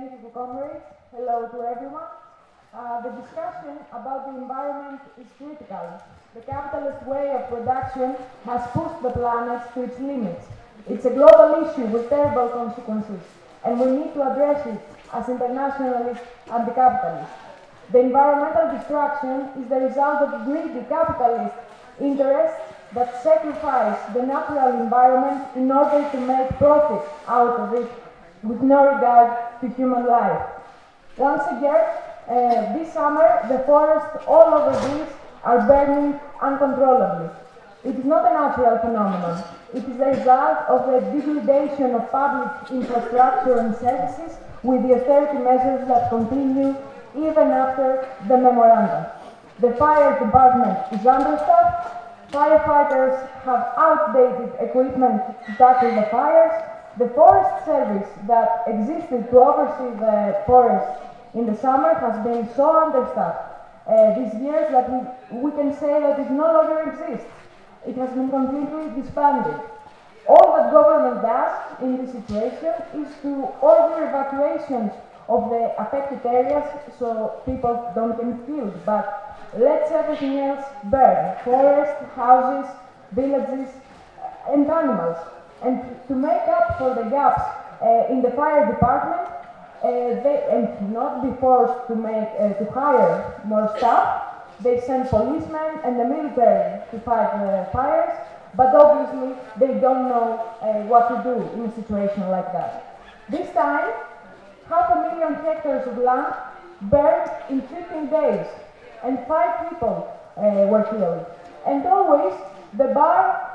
Thank you for comrades. Hello to everyone. The discussion about the environment is critical. The capitalist way of production has pushed the planet to its limits. It's a global issue with terrible consequences, and we need to address it as internationalists and the capitalists. The environmental destruction is the result of greedy capitalist interests that sacrifice the natural environment in order to make profit out of it with no regard to human life. Once again, this summer, the forests all over Greece are burning uncontrollably. It is not a natural phenomenon. It is the result of the degradation of public infrastructure and services with the austerity measures that continue even after the memorandum. The fire department is understaffed. Firefighters have outdated equipment to tackle the fires. The forest service that existed to oversee the forest in the summer has been so understaffed these years that we can say that it no longer exists. It has been completely disbanded. All that government does in this situation is to order evacuations of the affected areas so people don't get killed, but lets everything else burn: forests, houses, villages, and animals. And to make up for the gaps in the fire department, and not be forced to hire more staff, they send policemen and the military to fight fires, but obviously they don't know what to do in a situation like that. This time, 500,000 hectares of land burned in 15 days, and 5 people were killed. And always the bar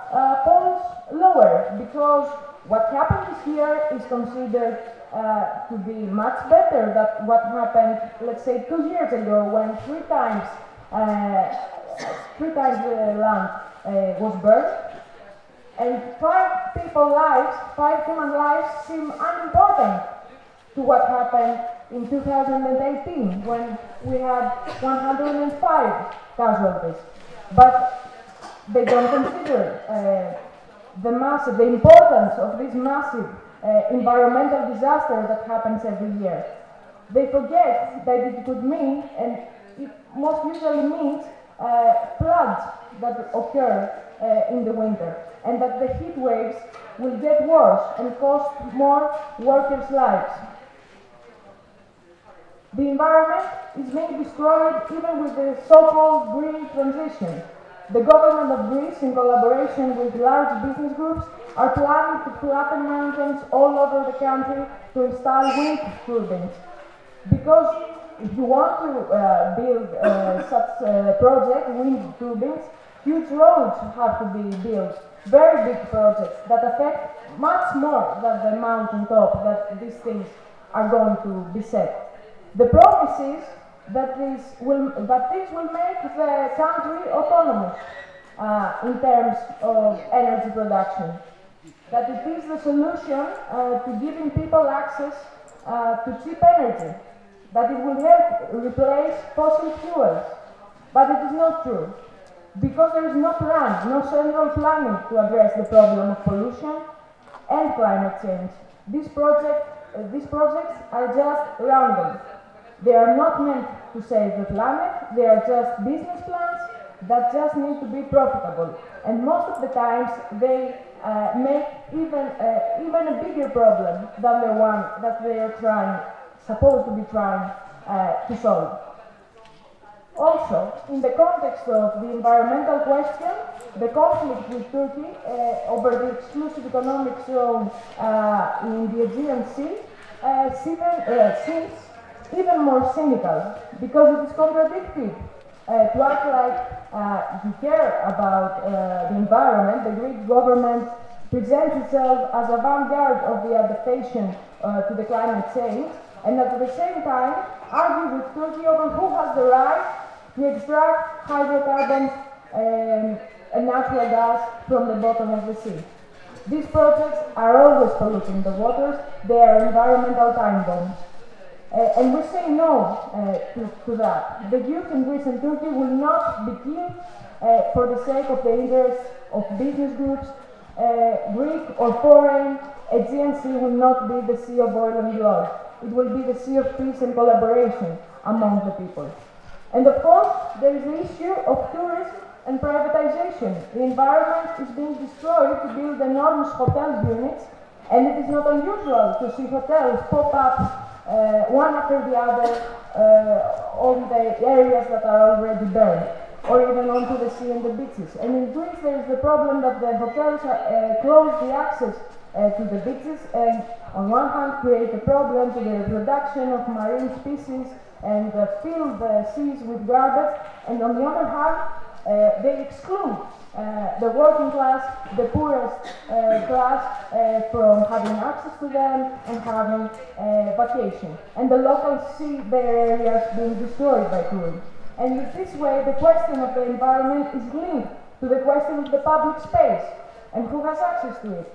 falls lower, because what happens here is considered to be much better than what happened, let's say, 2 years ago, when three times the land was burned. And 5 human lives seem unimportant to what happened in 2018, when we had 105 casualties. But they don't consider the importance of this massive environmental disaster that happens every year. They forget that it could mean, and it most usually means, floods that occur in the winter, and that the heat waves will get worse and cost more workers' lives. The environment is being destroyed even with the so-called green transition. The government of Greece, in collaboration with large business groups, are planning to flatten mountains all over the country to install wind turbines. Because if you want to build such a project, wind turbines, huge roads have to be built, very big projects that affect much more than the mountain top that these things are going to be set. The promise is that this will make the country autonomous in terms of energy production. That it is the solution to giving people access to cheap energy. That it will help replace fossil fuels. But it is not true, because there is no plan, no central planning to address the problem of pollution and climate change. These projects are just random. They are not meant to save the planet. They are just business plans that just need to be profitable. And most of the times they make even a bigger problem than the one that they are supposed to be trying to solve. Also, in the context of the environmental question, the conflict with Turkey over the exclusive economic zone in the Aegean Sea seems even more cynical, because it is contradictory to act like you care about the environment. The Greek government presents itself as a vanguard of the adaptation to the climate change, and at the same time argue with Turkey over who has the right to extract hydrocarbons and natural gas from the bottom of the sea. These projects are always polluting the waters. They are environmental time bombs. And we say no to that. The youth in Greece and Turkey will not be killed for the sake of the interests of business groups. Greek or foreign, Aegean Sea will not be the sea of oil and blood. it will be the sea of peace and collaboration among the people. And of course, there is the issue of tourism and privatization. The environment is being destroyed to build enormous hotel units, and it is not unusual to see hotels pop up one after the other on the areas that are already burned, or even onto the sea and the beaches. And in Greece, there is the problem that the hotels close the access to the beaches, and on one hand create a problem to the reproduction of marine species and fill the seas with garbage, and on the other hand, they exclude the working class, the poorest class, from having access to them and having vacation. And the locals see their areas being destroyed by tourism. And in this way, the question of the environment is linked to the question of the public space and who has access to it.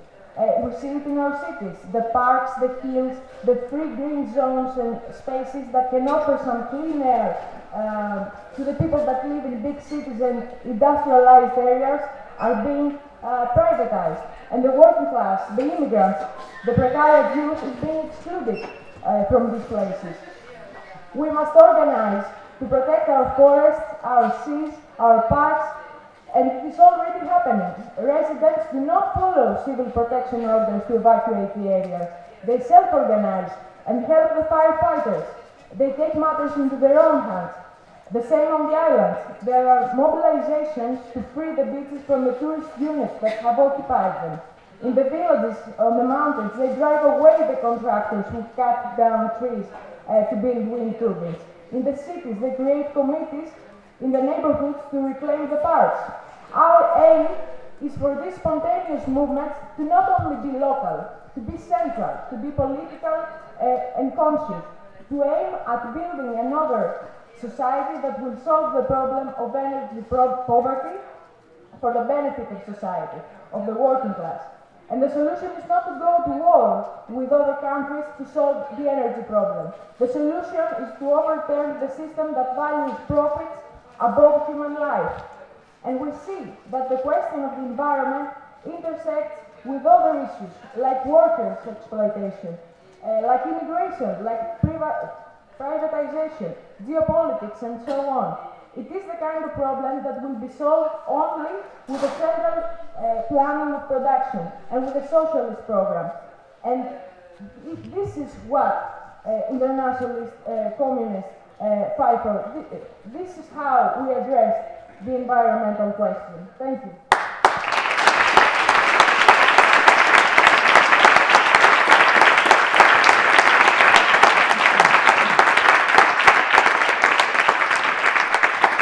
We see it in our cities, the parks, the hills, the free green zones and spaces that can offer some clean air to the people that live in big cities and industrialized areas are being privatized. And the working class, the immigrants, the precarious youth is being excluded from these places. We must organize to protect our forests, our seas, our parks, and it is already happening. Residents do not follow civil protection orders to evacuate the areas. They self-organize and help the firefighters. They take matters into their own hands. The same on the islands. There are mobilizations to free the beaches from the tourist units that have occupied them. In the villages on the mountains, they drive away the contractors who cut down trees to build wind turbines. In the cities, they create committees in the neighborhoods to reclaim the parks. Our aim is for these spontaneous movements to not only be local, to be central, to be political and conscious, to aim at building another society that will solve the problem of energy poverty for the benefit of society, of the working class. And the solution is not to go to war with other countries to solve the energy problem. The solution is to overturn the system that values profits above human life. And we see that the question of the environment intersects with other issues, like workers' exploitation, like immigration, like privatization, geopolitics, and so on. It is the kind of problem that will be solved only with a central planning of production and with a socialist program. And this is what internationalist communists fight for. This is how we address the environmental question. Thank you.